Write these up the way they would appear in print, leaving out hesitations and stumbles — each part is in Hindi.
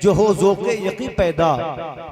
जो हो ज़ौक़े यक़ी पैदा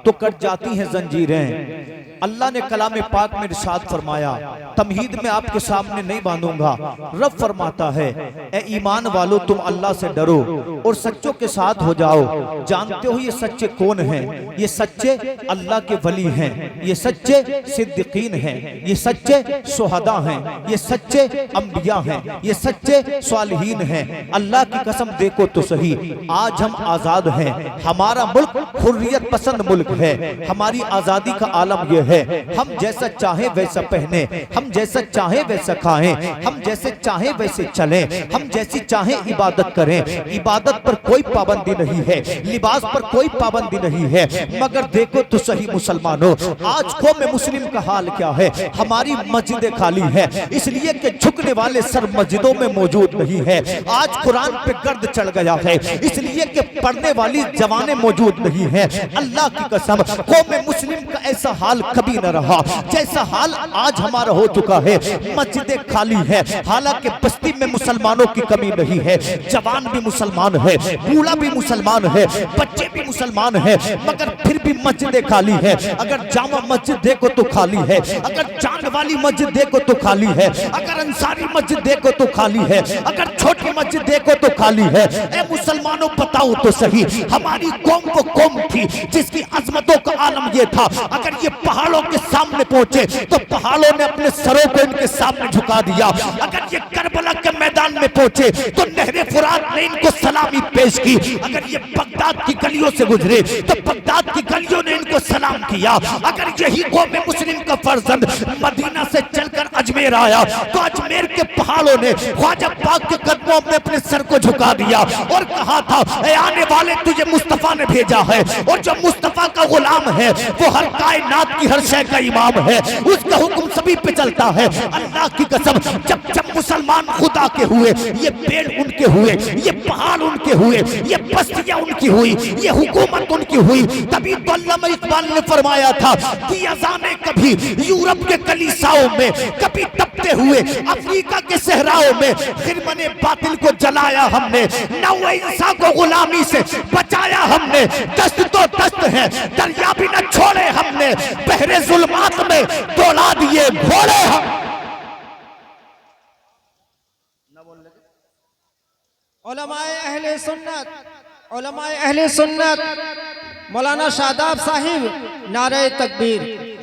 तो कट जाती हैं जंजीरें। अल्लाह ने कलाम पाक में इरशाद फरमाया, तमहीद में आपके सामने नहीं बांधूंगा। रब फरमाता है, ए ईमान वालो तुम अल्लाह से डरो और सच्चों के साथ हो जाओ। जानते हो ये सच्चे कौन हैं? ये सच्चे अल्लाह के वली हैं, ये सच्चे सिद्दीकीन हैं, ये सच्चे शुहदा हैं, ये सच्चे अंबिया हैं, ये सच्चे सालिहीन हैं। अल्लाह की कसम देखो तो सही, आज हम आजाद हैं। हमारा मुल्क हुर्रियत पसंद मुल्क है। हमारी आजादी का आलम यह है, हम जैसा चाहे वैसा पहने, हम जैसा चाहे वैसा खाएं, हम जैसे चाहे वैसे चलें, हम जैसी चाहे इबादत करें। इबादत पर कोई पाबंदी नहीं है, लिबास पर कोई पाबंदी नहीं है। मगर देखो तो सही मुसलमानों, आज कौम मुस्लिम का हाल क्या है? हमारी मस्जिदें खाली है, इसलिए कि झुकने वाले सर मस्जिदों में मौजूद नहीं है। आज कुरान पे गर्द चढ़ गया है, इसलिए कि पढ़ने वाली जवानें मौजूद नहीं है। अल्लाह की कसम, कौम मुस्लिम का ऐसा हाल कभी न रहा जैसा हाल आज हमारा हो चुका है। मस्जिदें खाली है, हालांकि बस्ती में मुसलमानों की कमी नहीं है। जवान भी मुसलमान है, बूढ़ा भी मुसलमान है, बच्चे भी मुसलमान है, मगर फिर भी मस्जिदें खाली है। अगर जामा मस्जिद देखो तो खाली है, अगर चांद वाली मस्जिद देखो तो खाली है, अगर अंसारी मस्जिद देखो तो खाली है, अगर छोटी मस्जिद देखो तो खाली है। ए मुसलमानों बताओ तो सही, हमारी कौम वो कौम थी जिसकी अजमतों का आलम ये था, अगर ये पहाड़ों के सामने पहुंचे तो पहाड़ों ने अपने सरों को इनके सामने झुका दिया। अगर ये करबला के मैदान में पहुंचे तो नहरे फुरात ने इनको सलामी पेश की। अगर ये बगदाद की गलियों से गुजरे तो बगदाद की गलियों ने इनको सलाम किया। अगर यही कौम मुस्लिम का फर्जंद मदीना से चलकर अजमेर आया तो अजमेर के पहाड़ों ने ख्वाजा पाक के कदमों में अपने सर को झुका दिया और कहा था, ए आने वाले तुझे मुस्तफा ने भेजा है, और जो मुस्तफा का गुलाम है वो हर कायनात की हर शय का इमाम है, उसका हुक्म सभी पे चलता है। अल्लाह की कसम, जब जब मुसलमान खुदा के हुए, ये पेड़ उनके हुए, ये पहाड़ उनके हुए, ये बस्तियां उनकी हुई, ये हुकूमत उनकी हुई, तभी तो अल्लामा इकबाल ने फरमाया था कि अज़ाने कभी यूरोप के कलीसाओं में, कभी तपते हुए अफ्रीका के सहराओं में खिरमने बातिल को जलाया हमने, नौ इंसान को गुलामी से बचाया हमने। दस्त तो दस्त है, दरिया भी न छोड़े हमने, बहरे जुल्मात में दौड़ा दिए घोड़े हम। उलमाए अहले सुन्नत, उलमाए अहले सुन्नत मौलाना शादाब साहिब, नारे तकबीर।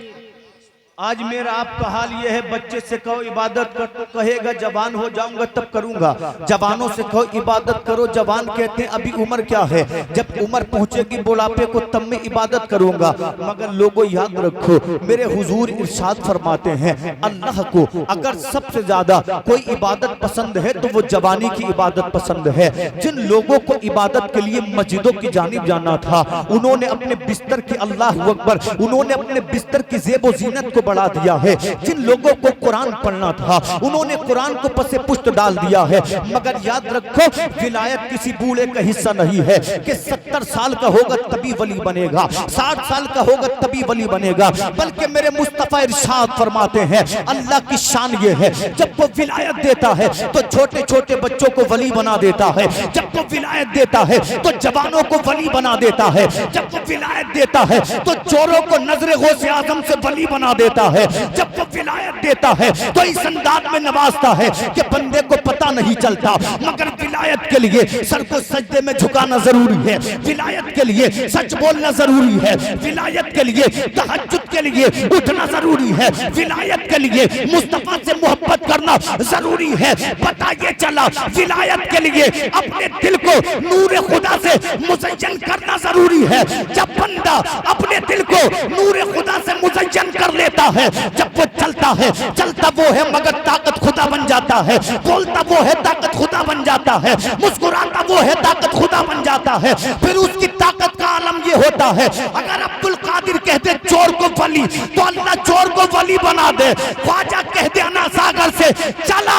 आज मेरा आपका हाल यह है, बच्चे से कहो इबादत कर तो कहेगा जवान हो जाऊंगा तब करूंगा। जवानों से कहो इबादत करो, जवान कहते हैं अभी उम्र क्या है, जब उम्र पहुंचेगी बुढ़ापे को तब मैं इबादत करूंगा। मगर लोगों याद रखो, मेरे हुजूर इरशाद फरमाते हैं, अल्लाह को अगर सबसे ज्यादा कोई इबादत पसंद है तो वो जवानी की इबादत पसंद है। जिन लोगों को इबादत के लिए मस्जिदों की जानिब जाना था, उन्होंने अपने बिस्तर की, अल्लाह अकबर, उन्होंने अपने बिस्तर की ज़ेबो ज़ीनत को बढ़ा दिया है। जिन लोगों को कुरान पढ़ना था, उन्होंने कुरान को पसे पुष्ट डाल दिया है। मगर याद रखो, विलायत किसी बूढ़े का हिस्सा नहीं है कि 70 साल का होगा तभी वली बनेगा, 60 साल का होगा तभी वली बनेगा, बल्कि मेरे मुस्तफा इरशाद फरमाते हैं, अल्लाह की शान ये है, जब वो विलायत देता है तो छोटे छोटे बच्चों को वली बना देता है, जब वो विलायत देता है तो जवानों को वली बना देता है, जब वो विलायत देता है तो चोरों को नजरे गौसे आजम से वली बना देता है, जब वो विलायत देता है तो इस अंदाज में नवाजता है कि बंदे को पता नहीं चलता। मगर विलायत के लिए सर को सजदे में झुकाना जरूरी है, विलायत के लिए सच बोलना जरूरी है, विलायत के लिए तहज्जुद के लिए उठना जरूरी है, विलायत के लिए मुस्तफा से मोहब्बत करना जरूरी है। पता ये चला, विलायत के लिए अपने दिल को नूर खुदा से मुज़य्यन करना जरूरी है। जब बंदा अपने दिल को नूर खुदा से मुज़य्यन कर लेता है, जब वो चलता है, चलता वो है मगर ताकत खुदा बन जाता है, बोलता वो है ताकत खुदा बन जाता है, मुस्कुराता वो है ताकत खुदा बन जाता है। फिर उसकी ताकत का आलम ये होता है, अगर अब्दुल कादिर कहते चोर को वली तो अल्लाह चोर को वली बना दे। ख्वाजा कहते अना सागर से चला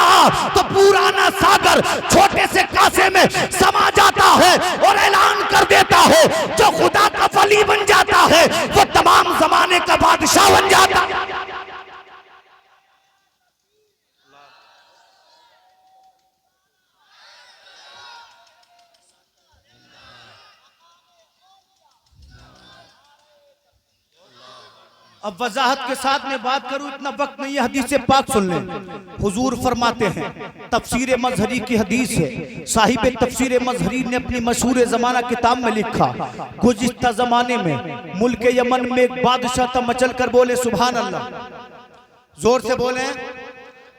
तो पुराना सागर छोटे से कासे में समा जाता है और ऐलान कर देता है, जो खुदा का वली बन जाता है वो तमाम जमाने का बादशाह बन जाता है। अब वजाहत के साथ में बात करूं, इतना वक्त नहीं है, हदीस पाक सुन लें। हुजूर फरमाते हैं, तफसीर मजहरी की हदीस है, साहिब तफसीर मजहरी ने अपनी मशहूर जमाना किताब में लिखा, गुज़िश्ता जमाने में मुल्क यमन में एक बादशाह था, मचल कर बोले सुभान अल्लाह, जोर से बोले,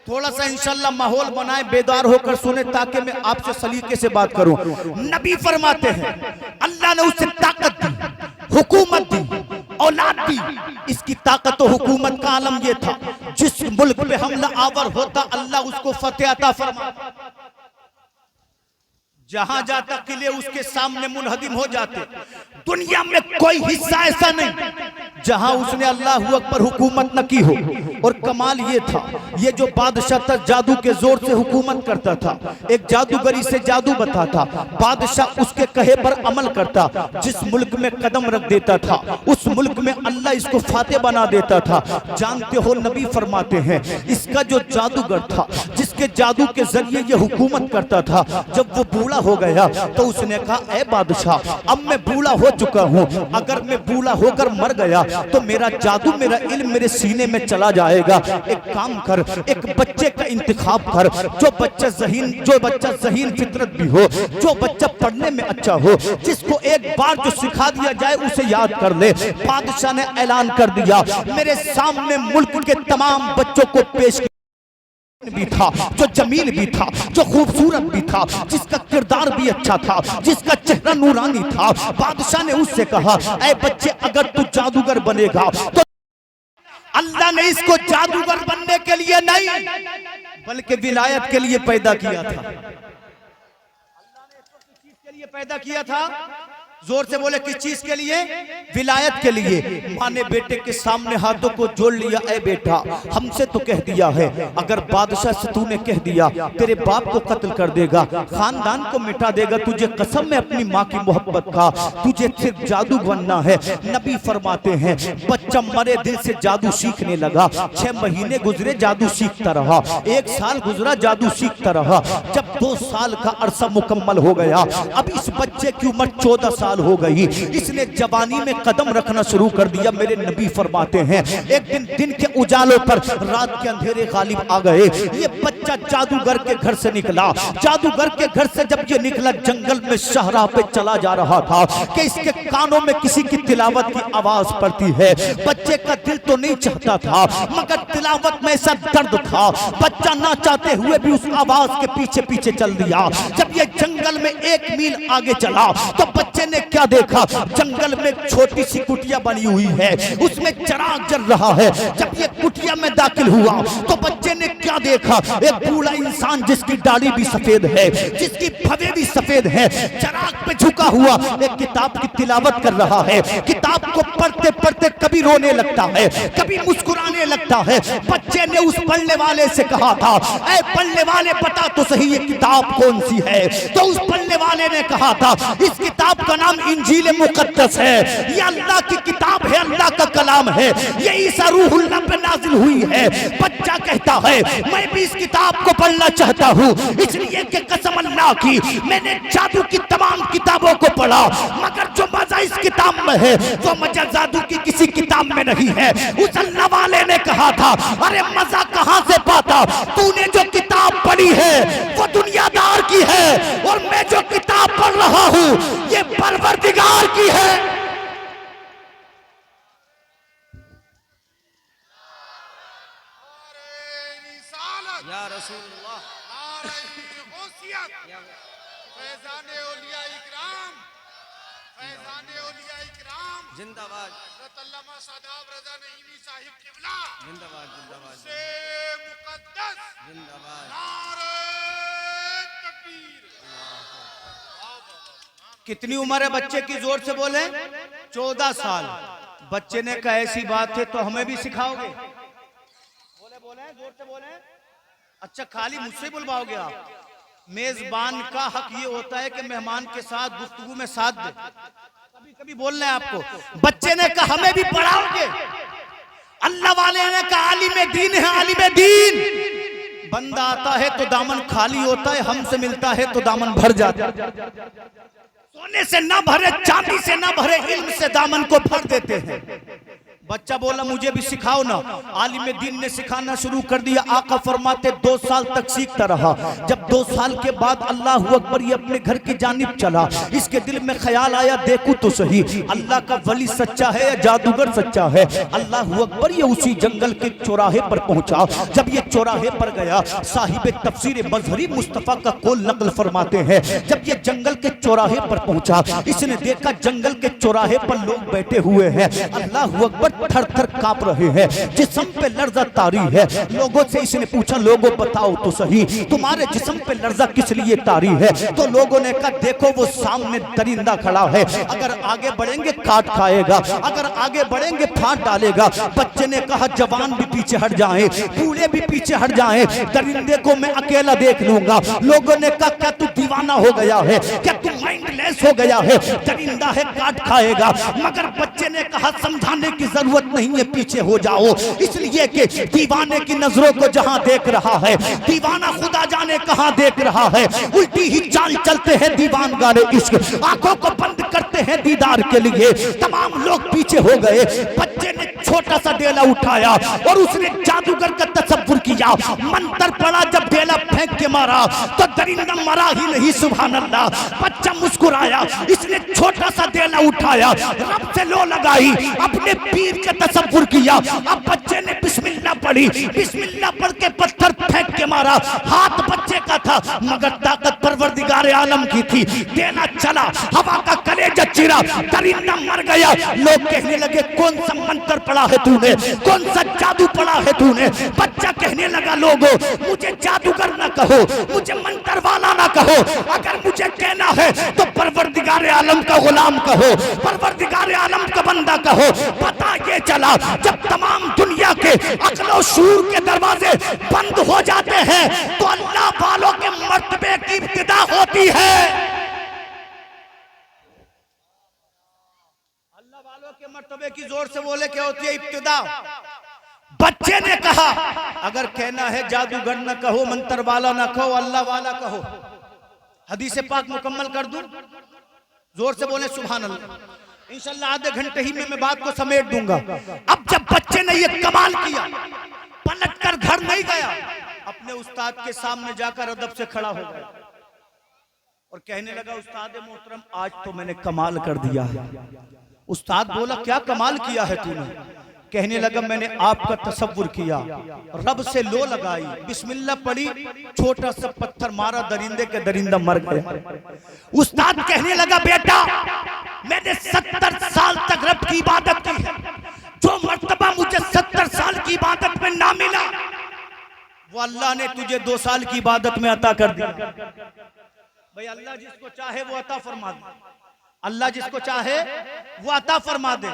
थोड़ा सा इंशाल्लाह माहौल बनाए, बेदार होकर सुने ताकि मैं आपसे सलीके से बात करूं। नबी फरमाते हैं, अल्लाह ने उसे ताकत दी, हुकूमत दी, औलाद दी। इसकी ताकत और हुकूमत का आलम यह था, जिस मुल्क पे हमला आवर होता अल्लाह उसको फतेह अता फरमाता, जहां जाता किले उसके सामने मुनहदिम हो जाते। दुनिया में कोई हिस्सा ऐसा नहीं जहां उसने अल्लाह अकबर हुकूमत न की हो। और कमाल ये था, ये जो बादशाह था जादू के जोर से हुकूमत करता था, एक जादूगरी से जादू बताता, बादशाह उसके कहे पर अमल करता, जिस मुल्क में कदम रख देता था उस मुल्क में अल्लाह इसको फाते बना देता था। जानते हो, नबी फरमाते हैं, इसका जो जादूगर था, जिसके जादू के जरिए ये हुकूमत करता था, जब वो बूढ़ा हो गया तो उसने कहा, ए बादशाह, अब मैं बूढ़ा हो चुका हूँ, अगर मैं बूढ़ा होकर मर गया तो मेरा जादू, मेरा इल्म मेरे सीने में चला जाएगा। एक काम कर, एक बच्चे का इंतखाब कर, जो बच्चा ज़हीन फितरत भी हो, जो बच्चा पढ़ने में अच्छा हो, जिसको एक बार जो सिखा दिया जाए उसे याद कर ले। बादशाह ने ऐलान कर दिया, मेरे सामने मुल्क के तमाम बच्चों को पेश भी था, जो जमील भी था, जो खूबसूरत भी था, जिसका किरदार भी अच्छा था, जिसका चेहरा नूरानी था। बादशाह ने उससे कहा, ऐ बच्चे, अगर तू जादूगर बनेगा तो अल्लाह ने इसको जादूगर बनने के लिए नहीं बल्कि विलायत के लिए पैदा किया था। अल्लाह ने इसको किस चीज के लिए पैदा किया था? जोर से बोले, किस चीज के लिए? विलायत के लिए। माँ ने बेटे के सामने हाथों को जोड़ लिया, ऐ बेटा, हमसे तो कह दिया है, अगर बादशाह से तूने कह दिया तेरे बाप को कत्ल कर देगा, खानदान को मिटा देगा, तुझे कसम में अपनी माँ की मोहब्बत का, तुझे सिर्फ जादू बनना है। नबी फरमाते हैं, बच्चा मरे दिल से जादू सीखने लगा। 6 महीने गुजरे, जादू सीखता रहा। 1 साल गुजरा, जादू सीखता रहा। जब 2 साल का अरसा मुकम्मल हो गया, अब इस बच्चे की उम्र 14 साल हो गई, इसने जवानी में कदम रखना शुरू कर दिया। मेरे नबी फरमाते हैं, एक दिन दिन के उजालों पर रात के अंधेरे गालिब आ गए। ये बच्चा जादूगर के घर से निकला। जादूगर के घर से जब ये निकला, जंगल में शाहराह पे चला जा रहा था कि इसके कानों में किसी की तिलावत की आवाज पड़ती है। बच्चे का दिल तो नहीं चाहता था, मगर तिलावत में ऐसा दर्द था, बच्चा ना चाहते हुए भी उस आवाज के पीछे पीछे चल दिया। जब ये जंगल में 1 मील आगे चला तो बच्चे ने क्या देखा? जंगल में एक छोटी सी कुटिया बनी हुई है, उसमें चिराग जल रहा है। जब ये कुटिया में दाखिल हुआ तो बच्चे ने क्या देखा? एक बूढ़ा इंसान जिसकी दाढ़ी भी सफेद है, जिसकी भवें भी सफेद है, चिराग पे झुका हुआ एक किताब की तिलावत कर रहा है। किताब को पढ़ते पढ़ते कभी रोने लगता है, कभी मुस्कुराने लगता है। बच्चे ने उस पढ़ने वाले से कहा था, ऐ पढ़ने वाले, बता तो सही ये किताब कौन सी है? तो उस पढ़ने वाले ने कहा था, इस किताब का नाम इंजील मुकद्दस है। ये अल्लाह की किताब है, अल्लाह का कलाम है, ये ईसा रूहुल्लाह पे नाजिल हुई है। बच्चा कहता है, मैं भी इस किताब को पढ़ना चाहता हूँ, इसलिए कि कसम अल्लाह की, मैंने जादू की तमाम किताबों को पढ़ा, मगर जो मजा इस किताब में है वो मजा जादू की किसी किताब में नहीं है। उस अल्लाह वाले ने कहा था, अरे मजा कहां से पाता? तूने जो किताब पढ़ी है वो दुनियादार की है, और मैं जो किताब पढ़ रहा हूँ ये परवरदिगार की है। या रसूलुल्लाह, जिंदाबाद, जिंदाबाद, जिंदाबाद, जिंदाबाद। कितनी उम्र है बच्चे की? जोर से बोले। 14 साल। बच्चे ने कहा, ऐसी बात है तो हमें भी सिखाओगे? बोले बोले, जोर से बोले। अच्छा, खाली मुझसे बुलवाओगे आप? मेजबान का हक ये होता है कि मेहमान के साथ गुफ्तगू में साथ दे। कभी कभी बोलना है आपको। बच्चे ने कहा, हमें भी पढ़ाओगे? अल्लाह वाले ने कहा, आलिम दीन है, आलिम दीन। बंदा आता है तो दामन खाली होता है, हमसे मिलता है तो दामन भर जाता है। सोने से ना भरे, चांदी से ना भरे, इल्म से दामन को भर देते हैं। बच्चा बोला मुझे भी सिखाओ ना। आलिम दीन ने सिखाना शुरू कर दिया। आका फरमाते 2 साल तक सीखता रहा। जब 2 साल के बाद अल्लाह अकबर ये अपने घर की जानिब चला। इसके दिल में ख्याल आया देखूं तो सही अल्लाह का वली सच्चा है या जादूगर सच्चा है। अल्लाह अकबर ये उसी जंगल के चौराहे पर पहुंचा। जब ये चौराहे पर गया, साहिब तफसीर मजहरी मुस्तफ़ा का कौल नकल फरमाते हैं, जब ये जंगल के चौराहे पर पहुंचा, इसने देखा जंगल के चौराहे पर लोग बैठे हुए हैं। अल्लाह अकबर थर थर कांप रहे हैं, जिस्म पे लर्जा तारी है। लोगों से इसने पूछा लोगों बताओ तो सही तुम्हारे जिस्म पे लर्जा किस लिए तारी है? तो लोगों ने कहा देखो वो सामने दरिंदा खड़ा है, अगर आगे बढ़ेंगे काट खाएगा, अगर आगे बढ़ेंगे फाड़ डालेगा। बच्चे ने कहा जवान भी पीछे हट जाएं, बूढ़े भी पीछे हट जाएं, दरिंदे को मैं अकेला देख लूंगा। लोगों ने कहा क्या तू दीवाना हो गया है, क्या तू माइंडलेस हो गया है? दरिंदा है काट खाएगा। मगर बच्चे ने कहा समझाने की जरूरत नहीं है, पीछे हो जाओ, इसलिए कि दीवाने की नजरों को जहां देख रहा है दीवाना खुदा जाने कहां देख रहा है। उल्टी ही चाल चलते हैं दीवान गाने इश्क, आंखों को बंद करते हैं दीदार के लिए। तमाम लोग पीछे हो गए। बच्चे ने छोटा सा डेला उठाया और उसने जादूगर का तसव्वुर किया। मंत्र पड़ा, जब डेला फेंक के मारा तो दरिंदा मरा ही नहीं। सुभान अल्लाह। बच्चा मुस्कुराया, इसने छोटा सा डेला उठाया, रब से लो लगाई, अपने पीर का तसव्वुर किया। अब बच्चे ने बिस्मिल्लाह पढ़ी, बिस्मिल्लाह पढ़ के पत्थर फेंक के मारा। हाथ बच्चे का था मगर ताकत परवरदिगार आलम की थी। देना चला, हवा का कलेजा चिरा, दरिंदा मर गया। लोग कहने लगे कौन सा मंत्र पढ़ा है तूने, कौन सा जादू पढ़ा है तूने? बच्चा कहने लगा लोगों मुझे जादूगर ना कहो, मुझे मंत्र वाला ना कहो, अगर मुझे कहना है तो परवरदिगार आलम का गुलाम कहो, परवरदिगार आलम का बंदा कहो। पता ये चला जब तमाम दुनिया के अक्ल शूर के दरवाजे बंद हो जाते हैं तो अल्लाह वालों के मर्तबे की इब्तिदा होती है। अल्लाह वालों के मर्तबे की जोर से बोले क्या होती है? इब्तिदा। बच्चे ने कहा अगर कहना है जादूगर न कहो, मंत्र वाला ना कहो, अल्लाह वाला कहो। हदीस पाक मुकम्मल कर दूं? जोर से बोले सुभान अल्लाह। इंशाल्लाह आधे घंटे ही में मैं बात को समेट दूंगा। अब जब बच्चे ने ये कमाल किया, पलटकर घर नहीं गया, अपने उस्ताद के सामने जाकर अदब से खड़ा हो गया और कहने लगा उस्ताद मोहतरम आज तो मैंने कमाल कर दिया है। उस्ताद बोला क्या कमाल किया है तूने? कहने लगा मैंने आपका तसव्वुर किया, रब से लो लगाई, बिस्मिल्लाह पढ़ी, छोटा सा पत्थर मारा दरिंदे के, दरिंदा मर गया। उस्ताद कहने लगा बेटा मैंने 70 साल तक रब की इबादत की है, जो मर्तबा मुझे 70 साल की इबादत में ना मिला वो अल्लाह ने तुझे 2 साल की इबादत में अता कर दिया। भाई अल्लाह जिसको चाहे वो अता फरमा दे, अल्लाह जिसको चाहे वो अता फरमा दे।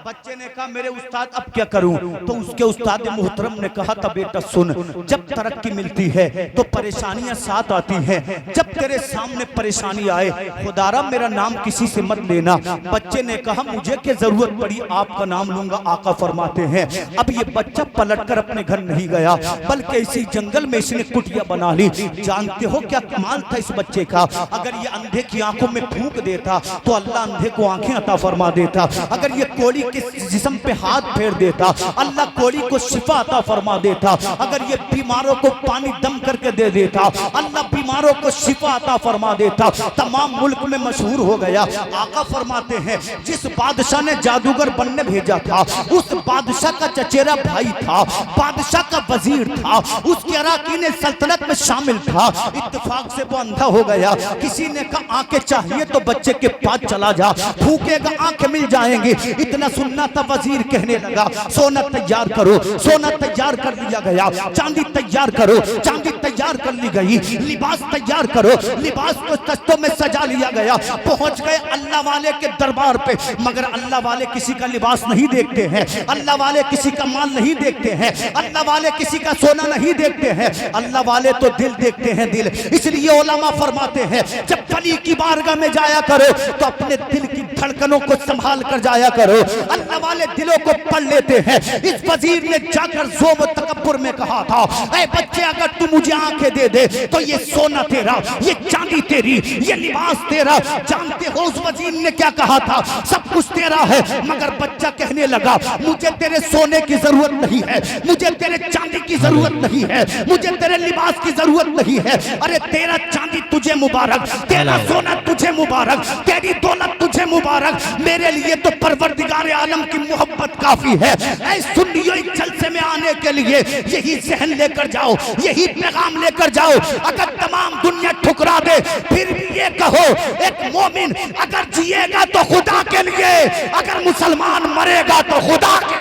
बच्चे ने कहा मेरे उस्ताद अब क्या करूं? तो उसके उस्ताद मोहतरम ने कहा था बेटा सुन, जब तरक्की मिलती है तो परेशानियां साथ आती हैं। जब तेरे सामने परेशानी आए खुदारा मेरा नाम किसी से मत लेना। बच्चे ने कहा मुझे क्या जरूरत पड़ी आपका नाम लूंगा। आका फरमाते हैं अब ये बच्चा पलटकर अपने घर नहीं गया बल्कि इसी जंगल में इसने कुटिया बना ली। जानते हो क्या कमाल था इस बच्चे का? अगर ये अंधे की आंखों में फूंक देता तो अल्लाह अंधे को आंखें अता फरमा देता। अगर ये कोड़ी के जिस्म पे हाथ फेर देता अल्लाह कोड़ी को शिफा अता फरमा देता। अगर ये बीमारों को पानी दम करके दे देता अल्लाह बीमारों को शिफा अता फरमा देता। तमाम मुल्क में मशहूर हो गया। आका फरमाते हैं जिस बादशाह ने जादूगर बनने भेजा था उस बादशाह का चचेरा भाई था, बादशाह का वजीर था, उसके अराकीन सल्तनत में शामिल था। इत्तेफाक से वो अंधा हो गया। किसी ने कहा आंखें चाहिए तो बच्चे के पास चला जा, फूकेगा आंखें मिल जाएंगी। इतना सुनना था वजीर कहने लगा सोना तैयार करो। सोना तैयार कर लिया गया, चांदी तैयार करो, चांदी तैयार कर ली गई, लिबास तैयार करो, लिबास को तख्तों में सजा लिया गया। पहुंच गए अल्लाह वाले के दरबार पे, मगर अल्लाह वाले किसी का लिबास नहीं देखते हैं, अल्लाह वाले किसी का माल नहीं देखते हैं, अल्लाह वाले किसी का सोना नहीं देखते हैं, अल्लाह वाले तो दिल देखते हैं, दिल। इसलिए उलमा फरमाते हैं जब वली की बारगाह में जाया करो तो अपने दिल की धड़कनों को संभाल कर जाया करो। अल्लाह वाले दिलों को पढ़ लेते हैं। इस वजीर ने जाकर ज़ोम तकब्बुर में कहा था, ऐ बच्चे अगर तू मुझे आंखें दे दे तो ये सोना तेरा, ये चांदी तेरी, ये लिबास तेरा। जानते हो उस वजीर ने क्या कहा था? सब कुछ तेरा है। मगर बच्चा कहने लगा, मुझे तेरे सोने की जरूरत नहीं है, मुझे तेरे चांदी की जरूरत नहीं है, मुझे तेरे लिबास की जरूरत नहीं है। अरे तेरा चांदी तुझे मुबारक, तेरा सोना तुझे मुबारक, तेरी दौलत तुझे मुबारक, मेरे लिए तो परवरदिगार आलम की मोहब्बत काफी है। ऐ सुन्नियों, इस जलसे में आने के लिए यही जहन लेकर जाओ, यही पैगाम लेकर जाओ। अगर तमाम दुनिया ठुकरा दे फिर भी ये कहो, एक मोमिन अगर जिएगा तो खुदा के लिए, अगर मुसलमान मरेगा तो खुदा के।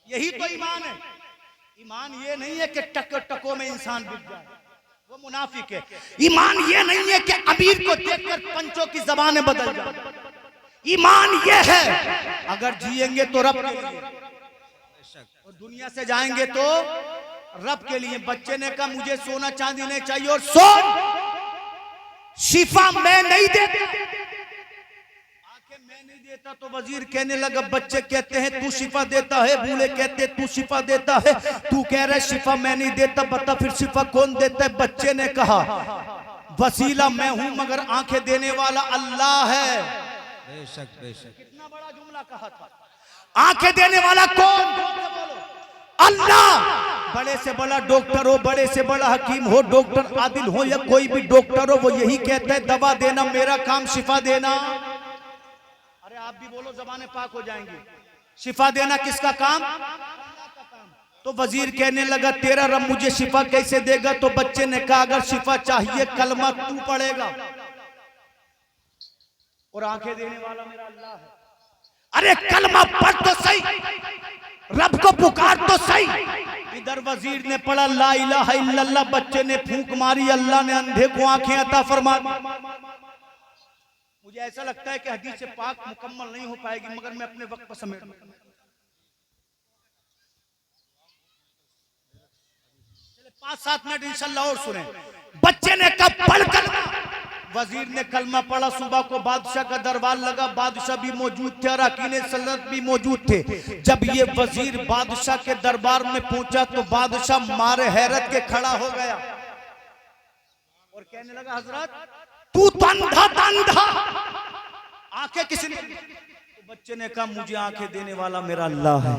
यही तो ईमान है। ईमान ये नहीं है कि टक टकों में इंसान बिक जाए, वो मुनाफिक है। ईमान ये नहीं है कि अमीर को देखकर पंचों की जबानें बदल जाए। ईमान ये है अगर जिएंगे तो रब के लिए और दुनिया से जाएंगे तो रब के लिए। बच्चे ने कहा मुझे सोना चांदी नहीं चाहिए और सोन शिफा मैं नहीं देता, आंखें मैं नहीं देता। तो वजीर कहने लगा, बच्चे कहते हैं तू शिफा देता है, बूढ़े कहते हैं तू शिफा देता है, तू कह रहा है शिफा मैं नहीं देता, बता फिर शिफा कौन देता है? बच्चे ने कहा, वसीला मैं हूं मगर आंखें देने वाला अल्लाह है। बेशक बेशक। कितना बड़ा जुमला कहा था। आंखें देने वाला कौन? अल्लाह। बड़े से बड़ा डॉक्टर हो, बड़े से बड़ा हकीम हो, डॉक्टर आदिल हो या कोई भी डॉक्टर हो, वो यही कहता है दवा देना मेरा काम, शिफा देना। अरे आप भी बोलो, ज़बाने पाक हो जाएंगी। शिफा देना किसका काम? तो वजीर कहने लगा, तेरा रब मुझे शिफा कैसे देगा? तो बच्चे ने कहा, अगर शिफा चाहिए कलमा तू पढ़ेगा और आंखें देने वाला मेरा अल्लाह है। अरे कलमा पढ़ तो सही, रब को पुकार तो सही। इधर वजीर ने पढ़ा ला इलाहा इल्लल्लाह, बच्चे ने फूंक मारी, अल्लाह ने अंधे को आंखें अता फरमा। मुझे ऐसा लगता है कि हदीस से पाक मुकम्मल नहीं हो पाएगी, मगर मैं अपने वक्त पर समेट लूं। चले 5-7 मिनट इंशाल्लाह और सुने। बच्चे ने कब पढ़ कलमा, वजीर ने कलमा पढ़ा। सुबह को बादशाह का दरबार लगा, बादशाह भी मौजूद थे, अरकान सल्तनत भी मौजूद थे। जब ये वजीर बादशाह के दरबार में पहुंचा तो बादशाह मारे हैरत के खड़ा हो गया और कहने लगा, हजरत तू तो अंधा था, अंधा, आंखें किसने? तो बच्चे ने कहा, मुझे आंखें देने वाला मेरा अल्लाह है।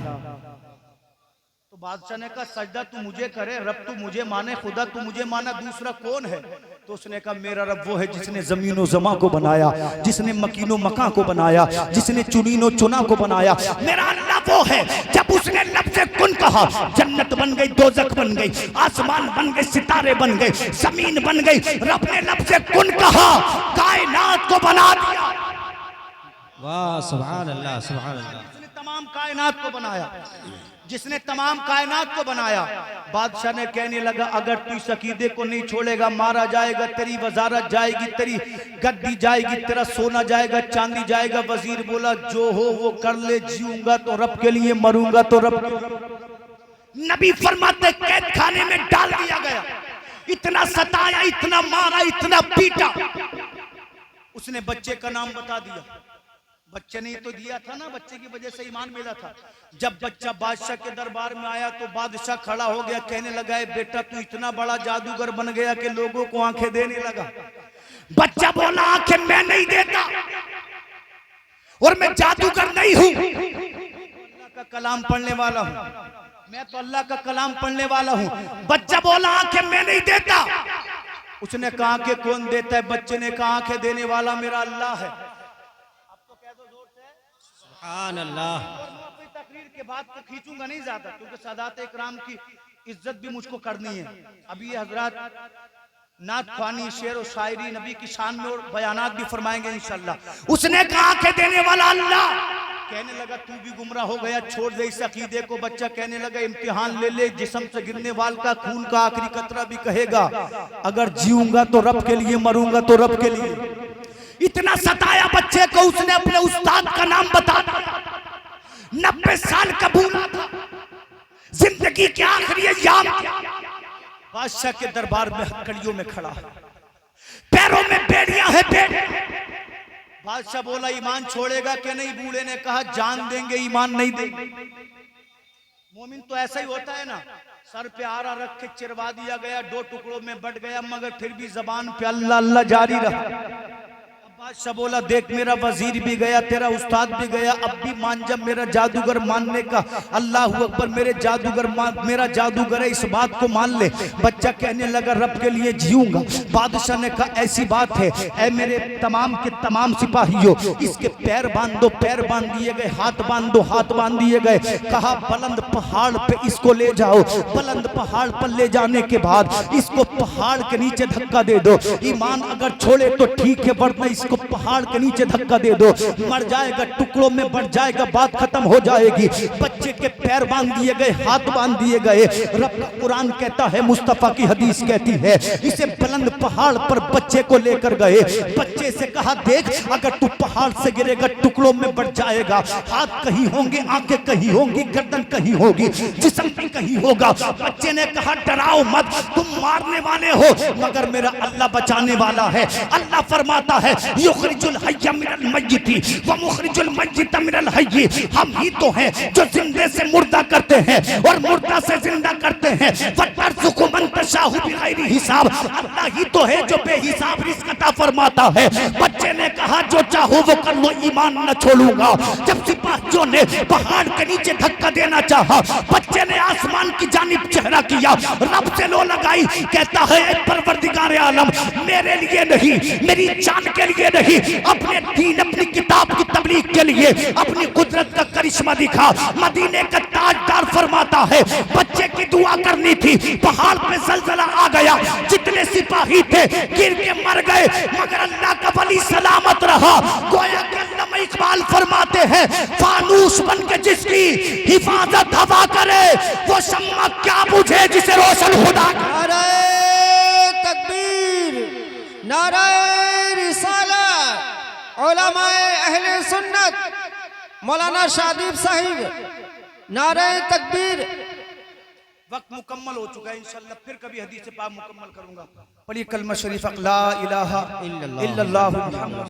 तो बादशाह ने कहा, सजदा तू मुझे करे, रब तू मुझे माने, खुदा तू मुझे माना, दूसरा कौन है? तो उसने कहा, मेरा रब वो है जिसने जमीन और जमा को बनाया, जिसने मकीनो मका को बनाया, जिसने चुनीनो चुना को बनाया। मेरा अल्लाह वो है, जब उसने लफ्ज़ कुन कहा, जन्नत बन गई, दोज़ख बन गई, आसमान बन गए, सितारे बन गए, जमीन बन गई। रब ने लफ्ज़ कुन कहा, कायनात को बना दिया। वाह सुभान अल्लाह, सुभान अल्लाह। जिसने तमाम कायनात को बनाया, जिसने तमाम कायनात को बनाया। बादशाह ने कहने लगा, अगर तू इस अकीदे को नहीं छोड़ेगा मारा जाएगा, तेरी वजारत जाएगी, तेरी गद्दी जाएगी, तेरा सोना जाएगा, चांदी जाएगा। वजीर बोला, जो हो वो कर ले, जीऊंगा तो रब के लिए, मरूंगा तो रब के लिए। नबी फरमाते कैद खाने में डाल दिया गया, इतना सताया, इतना मारा, इतना पीटा। उसने बच्चे का नाम बता दिया। बच्चे ने तो दिया था ना, बच्चे की वजह से ईमान मिला था। जब बच्चा बादशाह के दरबार में आया तो बादशाह खड़ा हो गया, कहने लगा, बेटा तू इतना बड़ा जादूगर बन गया कि लोगों को आंखें देने लगा। बच्चा बोला, आंखें मैं नहीं देता और मैं जादूगर नहीं हूं, अल्लाह का कलाम पढ़ने वाला हूं, मैं तो अल्लाह का कलाम पढ़ने वाला हूं। बच्चा बोला, आंखें मैं नहीं देता। उसने कहा, आंखें कौन देता है? बच्चे ने कहा, आंखें देने वाला मेरा अल्लाह है। सुभान अल्लाह। अपनी तकरीर के बाद तो खींचूंगा नहीं ज्यादा, क्योंकि सादात इकराम की इज्जत भी मुझको करनी है। अभी ये हजरत नात ख्वानी, शेर और शायरी नबी की शान में और बयानात भी फरमाएंगे इंशाल्लाह। उसने कहा के देने वाला अल्लाह। कहने लगा, तू भी गुमराह हो गया, छोड़ दे इस अकीदे को। बच्चा कहने लगा, इम्तिहान ले ले, जिस्म से गिरने वाल का खून का आखिरी कतरा भी कहेगा, अगर जीऊंगा तो रब के लिए, मरूंगा तो रब के लिए। इतना सताया बच्चे को, उसने अपने उस्ताद का नाम बता दिया। 90 साल का बूढ़ा था, जिंदगी के आखिरी अय्याम बादशाह के दरबार में हथकड़ियों में खड़ा है। पैरों में बेड़ियां है बादशाह बोला ईमान छोड़ेगा कि नहीं? बूढ़े ने कहा जान देंगे, ईमान नहीं देंगे। मोमिन तो ऐसा ही होता है ना, सर पे आरा रख के चिरवा दिया गया, 2 टुकड़ों में बट गया, मगर फिर भी जबान पे अल्लाह अल्लाह जारी रहा। बादशाह बोला देख मेरा वजीर भी गया, तेरा उस्ताद भी गया, अब भी मान जब मेरा जादूगर मानने का। अल्लाह अकबर, मेरे जादूगर मेरा जादूगर है, इस बात को मान ले। बच्चा कहने लगा रब के लिए जीऊंगा। बादशाह ने कहा ऐसी बात है, ऐ मेरे तमाम के तमाम सिपाहियों, इसके पैर बांध दो। पैर बांध दिए गए, हाथ बांध दो, हाथ बांध दिए गए। कहा बुलंद पहाड़ पे इसको ले जाओ। बुलंद पहाड़ पर ले जाने के बाद इसको पहाड़ के नीचे धक्का दे दो। ईमान अगर छोड़े तो ठीक है, वरना इसको पहाड़ के नीचे धक्का दे दो, मर जाएगा, टुकड़ों में बढ़ जाएगा, बात खत्म हो जाएगी। बच्चे के पैर बांध दिए गए, हाथ बांध दिए गए। रब का कुरान कहता है, मुस्तफा की हदीस कहती है, इसे बुलंद पहाड़ पर बच्चे को लेकर गए। बच्चे से कहा देख अगर तू पहाड़ से गिरेगा टुकड़ों में बढ़ जाएगा, हाथ कहीं होंगे, आंखें कहीं होंगी, गर्दन कहीं होगी, जिस्म भी कहीं होगा। बच्चे ने कहा डराओ मत, तुम मारने वाले हो मगर मेरा अल्लाह बचाने वाला है। अल्लाह फरमाता है युखरिजुल हय्य मिनल मय्यिति व मुखरिजुल मय्यित मिनल हय्य। हम ही तो हैं जो जिंदे से मुर्दा करते हैं और मुर्दा से जिंदा करते हैं। वतरजुकु मन तशाहु बिगैरि हिसाब। अल्लाह ही तो है जो बेहिसाब रिज़्क अता फरमाता है। बच्चे ने कहा जो चाहो वो कर लो, ईमान न छोड़ूंगा। जब सिपाहियों ने पहाड़ के नीचे धक्का देना चाहा, बच्चे ने आसमान की जानिब चेहरा किया, रब से लो लगाई, कहता है परवरदिगार आलम मेरे लिए नहीं, मेरी जान के लिए नहीं, अपने दीन अपनी किताब की तबलीग के लिए अपनी कुदरत का करिश्मा दिखा। मदीने का ताजदार फरमाता है बच्चे की दुआ करनी थी, पहाड़ पे जलजला आ गया, जितने सिपाही थे गिर के मर गए, मगर अल्लाह का वली सलामत रहा। गोया के अल्लामा इकबाल फरमाते हैं फानूस बन के जिसकी हिफाजत हवा करे, वो शम्मा क्या बुझे जिसे रोशन खुदा। नारे तकबीर, नारे रिसालत, उलमाए अहले सुन्नत, मौलाना शादीब साहिब, नारे तकबीर। वक्त मुकम्मल हो चुका है, इंशाअल्लाह फिर कभी हदीस पाक मुकम्मल करूंगा। पढ़िए कलमा शरीफ ला इलाहा इल्लल्लाह।